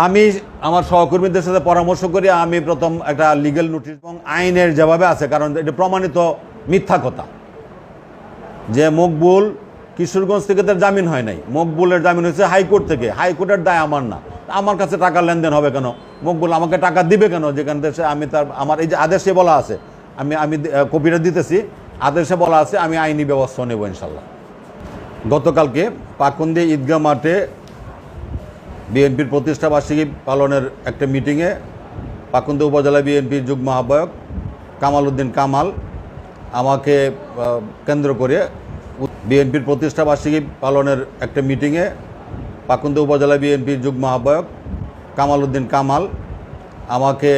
আমি আমার সহকর্মীদের সাথে পরামর্শ করে আমি প্রথম একটা লিগ্যাল নোটিশ এবং আইনের যেভাবে আছে, কারণ এটা প্রমাণিত মিথ্যা কথা যে মকবুল কিশোরগঞ্জ থেকে তার জামিন হয় নাই, মকবুলের জামিন হয়েছে হাইকোর্ট থেকে। হাইকোর্টের দায় আমার না, আমার কাছে টাকার লেনদেন হবে কেন? মকবুল আমাকে টাকা দিবে কেন? যেখান থেকে আমি তার আমার এই যে আদেশে বলা আছে, আমি কপিটা দিতেছি, আদেশে বলা আছে আমি আইনি ব্যবস্থা নেব ইনশাল্লাহ। গতকালকে পাকুন্দি ঈদগাহ মাঠে বিএনপির প্রতিষ্ঠাবার্ষিকী পালনের একটা মিটিংয়ে পাকুন্দি উপজেলা বিএনপির যুগ্ম আহ্বায়ক কামাল উদ্দিন কামাল আমাকে কেন্দ্র করে বিএনপির প্রতিষ্ঠাবার্ষিকী পালনের একটা মিটিংয়ে পাকুন্দি উপজেলা বিএনপির যুগ্ম আহ্বায়ক কামাল উদ্দিন কামাল আমাকে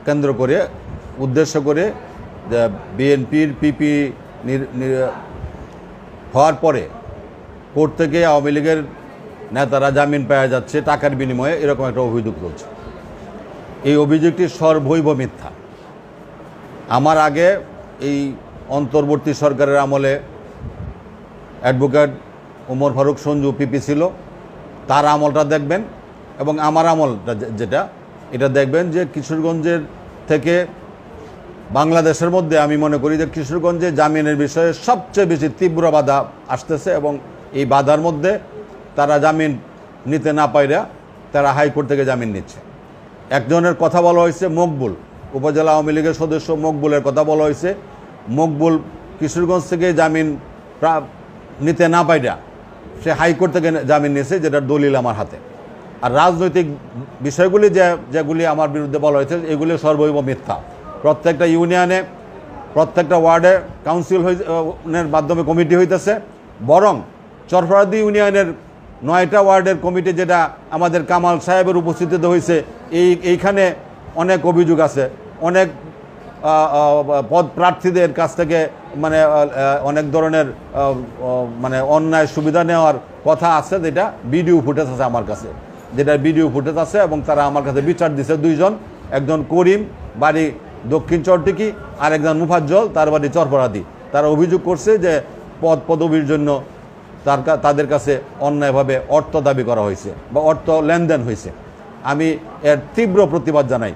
কেন্দ্র করে উদ্দেশ্য করে বিএনপির পিপি হওয়ার পরে কোর্ট থেকে আওয়ামী লীগের নেতারা জামিন পাওয়া যাচ্ছে টাকার বিনিময়ে, এরকম একটা অভিযোগ রয়েছে। এই অভিযোগটি সর্বৈব মিথ্যা। আমার আগে এই অন্তর্বর্তী সরকারের আমলে অ্যাডভোকেট ওমর ফারুক সঞ্জু পিপি ছিল, তার আমলটা দেখবেন এবং আমার আমলটা যেটা এটা দেখবেন যে কিশোরগঞ্জের থেকে বাংলাদেশের মধ্যে আমি মনে করি যে কিশোরগঞ্জে জামিনের বিষয়ে সবচেয়ে বেশি তীব্র বাধা আসতেছে এবং এই বাধার মধ্যে তারা জামিন নিতে না পাইরা তারা হাইকোর্ট থেকে জামিন নিচ্ছে। একজনের কথা বলা হয়েছে মকবুল, উপজেলা আওয়ামী লীগের সদস্য মকবুলের কথা বলা হয়েছে। মকবুল কিশোরগঞ্জ থেকে জামিন নিতে না পাইরা সে হাইকোর্ট থেকে জামিন নিয়েছে, যেটার দলিল আমার হাতে। আর রাজনৈতিক বিষয়গুলি যেগুলি আমার বিরুদ্ধে বলা হয়েছে এগুলি সর্বৈব মিথ্যা। প্রত্যেকটা ইউনিয়নে প্রত্যেকটা ওয়ার্ডে কাউন্সিলের মাধ্যমে কমিটি হইতেছে, বরং চরফরাদি ইউনিয়নের 9টা ওয়ার্ডের কমিটি যেটা আমাদের কামাল সাহেবের উপস্থিতিতে হয়েছে, এইখানে অনেক অভিযোগ আছে, অনেক পদ প্রার্থীদের কাছ থেকে অনেক ধরনের অন্যায় সুবিধা নেওয়ার কথা আছে, যেটা ভিডিও ফুটেজ আছে আমার কাছে, যেটা ভিডিও ফুটেজ আছে এবং তারা আমার কাছে বিচার দিছে। 2 জন, একজন করিম বাড়ি দক্ষিণ চরটিকি আর একজন মুফাজ্জল তার বাড়ি চরফরাদি। তারা অভিযোগ করছে যে পদবির জন্য তাদের কাছে অন্যায়ভাবে অর্থ দাবি করা হয়েছে বা অর্থ লেনদেন হয়েছে। আমি এর তীব্র প্রতিবাদ জানাই।